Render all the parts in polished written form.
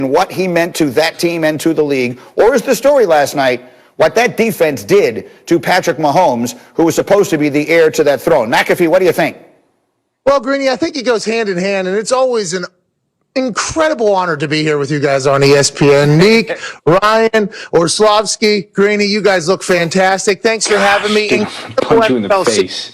what he meant to that team and to the league? Or is the story last night what that defense did to Patrick Mahomes, who was supposed to be the heir to that throne? McAfee, what do you think? Well, Greeny, I think it goes hand in hand, and it's always an incredible honor to be here with you guys on ESPN. Nick, Ryan, Orlovsky, Greeny, you guys look fantastic. Thanks for having me. Punch you in the face.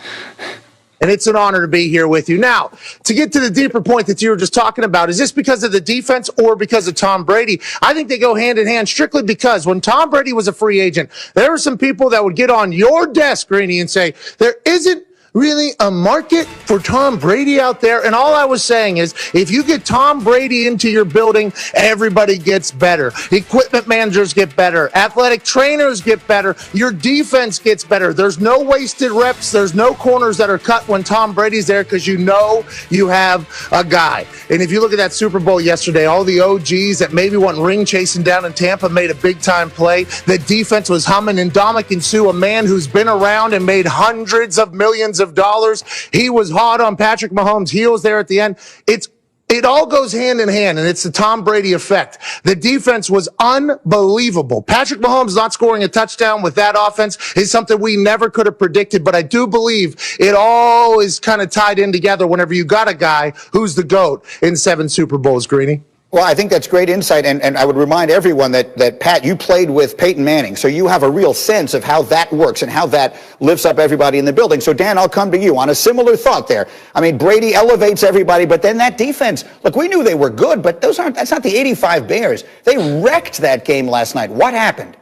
And it's an honor to be here with you. Now, to get to the deeper point that you were just talking about, is this because of the defense or because of Tom Brady? I think they go hand in hand strictly because when Tom Brady was a free agent, there were some people that would get on your desk, Greeny, and say, there isn't really a market for Tom Brady out there. And all I was saying is, if you get Tom Brady into your building, everybody gets better. Equipment managers get better. Athletic trainers get better. Your defense gets better. There's no wasted reps. There's no corners that are cut when Tom Brady's there because you know you have a guy. And if you look at that Super Bowl yesterday, all the OGs that maybe went ring chasing down in Tampa made a big-time play. The defense was humming. And Ndamukong Suh, a man who's been around and made hundreds of millions of dollars. He was hot on Patrick Mahomes' heels there at the end. It all goes hand in hand, and it's the Tom Brady effect. The defense was unbelievable. Patrick Mahomes not scoring a touchdown with that offense is something we never could have predicted, but I do believe it all is kind of tied in together whenever you got a guy who's the GOAT in 7 Super Bowls, Greeny. Well, I think that's great insight, and I would remind everyone that, Pat, you played with Peyton Manning, so you have a real sense of how that works and how that lifts up everybody in the building. So, Dan, I'll come to you on a similar thought there. I mean, Brady elevates everybody, but then that defense, look, we knew they were good, but that's not the 85 Bears. They wrecked that game last night. What happened?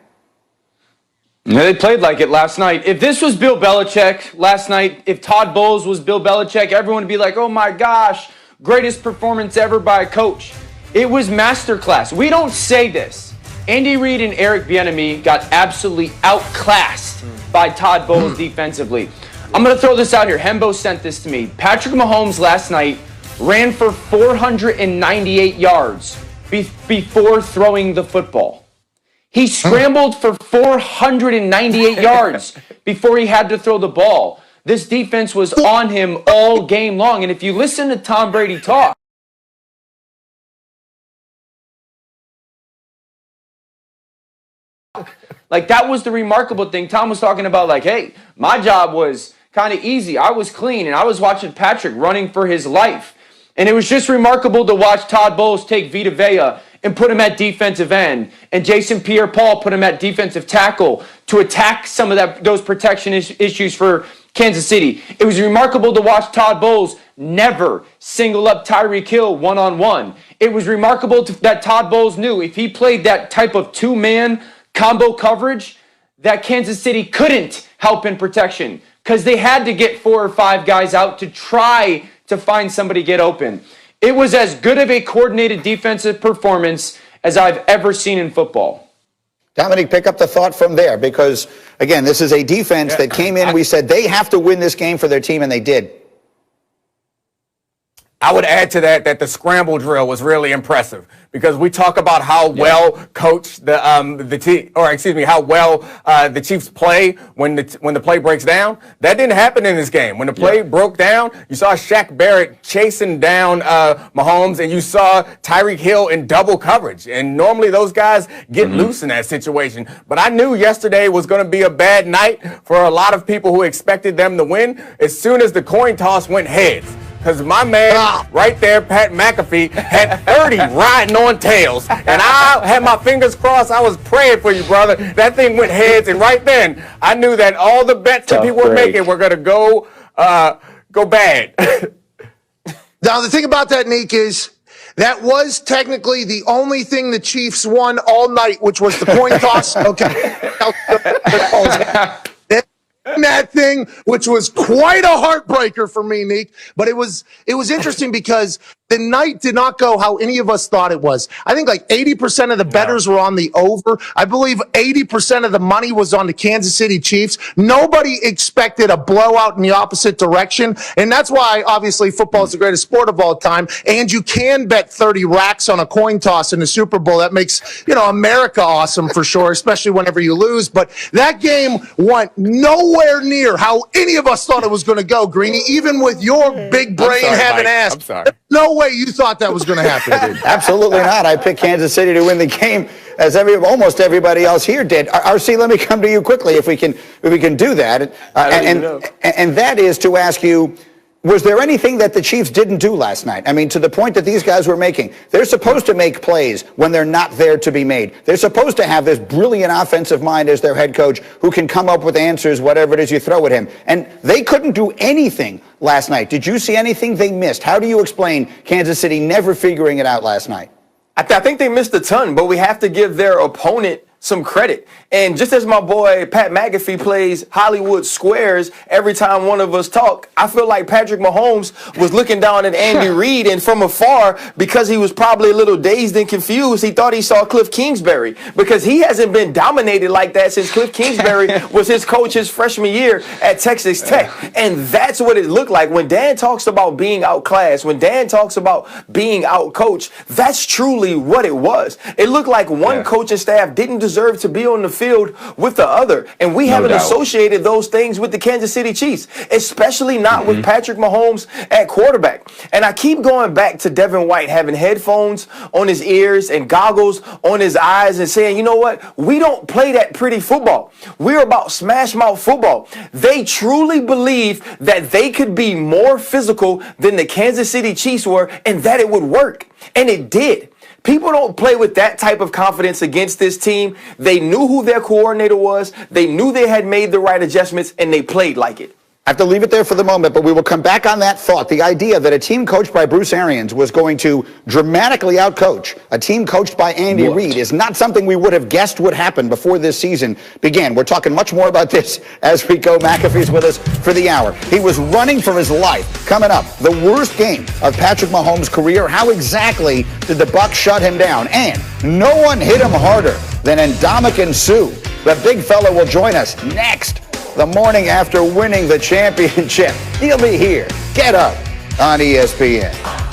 They played like it last night. If this was Bill Belichick last night, if Todd Bowles was Bill Belichick, everyone would be like, oh my gosh, greatest performance ever by a coach. It was masterclass. We don't say this. Andy Reid and Eric Bieniemy got absolutely outclassed by Todd Bowles defensively. I'm going to throw this out here. Hembo sent this to me. Patrick Mahomes last night ran for 498 yards before throwing the football. He scrambled for 498 yards before he had to throw the ball. This defense was on him all game long. And if you listen to Tom Brady talk, like, that was the remarkable thing. Tom was talking about, like, hey, my job was kind of easy. I was clean, and I was watching Patrick running for his life. And it was just remarkable to watch Todd Bowles take Vita Vea and put him at defensive end, and Jason Pierre-Paul put him at defensive tackle to attack some of those protection issues for Kansas City. It was remarkable to watch Todd Bowles never single up Tyreek Hill one-on-one. It was remarkable that Todd Bowles knew if he played that type of two-man combo coverage, that Kansas City couldn't help in protection because they had to get 4 or 5 guys out to try to find somebody get open. It was as good of a coordinated defensive performance as I've ever seen in football. Dominic, pick up the thought from there because, again, this is a defense that came in. We said they have to win this game for their team, and they did. I would add to that the scramble drill was really impressive because we talk about how well coached the team, or excuse me, how well the Chiefs play when the play breaks down. That didn't happen in this game. When the play broke down, you saw Shaq Barrett chasing down Mahomes, and you saw Tyreek Hill in double coverage. And normally those guys get loose in that situation. But I knew yesterday was going to be a bad night for a lot of people who expected them to win as soon as the coin toss went heads. Because my man right there, Pat McAfee, had 30 riding on tails. And I had my fingers crossed. I was praying for you, brother. That thing went heads. And right then, I knew that all the bets that people were making were going to go bad. Now, the thing about that, Nick, is that was technically the only thing the Chiefs won all night, which was the coin toss. Okay. That thing, which was quite a heartbreaker for me, Neek. But it was interesting because the night did not go how any of us thought it was. I think like 80% of the bettors were on the over. I believe 80% of the money was on the Kansas City Chiefs. Nobody expected a blowout in the opposite direction. And that's why, obviously, football is the greatest sport of all time. And you can bet 30 racks on a coin toss in the Super Bowl. That makes, America awesome for sure, especially whenever you lose. But that game went nowhere near how any of us thought it was going to go, Greeny, even with your big brain having ass. I'm sorry. No way way you thought that was going to happen, dude. Absolutely not. I picked Kansas City to win the game, as almost everybody else here did. RC, let me come to you quickly if we can do that. And that is to ask you, was there anything that the Chiefs didn't do last night? I mean, to the point that these guys were making. They're supposed to make plays when they're not there to be made. They're supposed to have this brilliant offensive mind as their head coach who can come up with answers, whatever it is you throw at him. And they couldn't do anything last night. Did you see anything they missed? How do you explain Kansas City never figuring it out last night? I think they missed a ton, but we have to give their opponent some credit. And just as my boy Pat McAfee plays Hollywood squares every time one of us talk, I feel like Patrick Mahomes was looking down at Andy Reid, and from afar, because he was probably a little dazed and confused, he thought he saw Cliff Kingsbury, because he hasn't been dominated like that since Cliff Kingsbury was his coach his freshman year at Texas Tech. And that's what it looked like. When Dan talks about being outclassed, when Dan talks about being outcoached, that's truly what it was. It looked like one coaching staff didn't deserve to be on the field with the other. And we haven't associated those things with the Kansas City Chiefs, especially not with Patrick Mahomes at quarterback. And I keep going back to Devin White having headphones on his ears and goggles on his eyes and saying, you know what? We don't play that pretty football. We're about smash mouth football. They truly believe that they could be more physical than the Kansas City Chiefs were and that it would work. And it did. People don't play with that type of confidence against this team. They knew who their coordinator was. They knew they had made the right adjustments, and they played like it. I have to leave it there for the moment, but we will come back on that thought. The idea that a team coached by Bruce Arians was going to dramatically outcoach a team coached by Andy Reid is not something we would have guessed would happen before this season began. We're talking much more about this as we go. McAfee's with us for the hour. He was running for his life. Coming up, the worst game of Patrick Mahomes' career. How exactly did the Bucs shut him down? And no one hit him harder than Ndamukong Suh. The big fella will join us next, the morning after winning the championship. He'll be here. Get up on ESPN.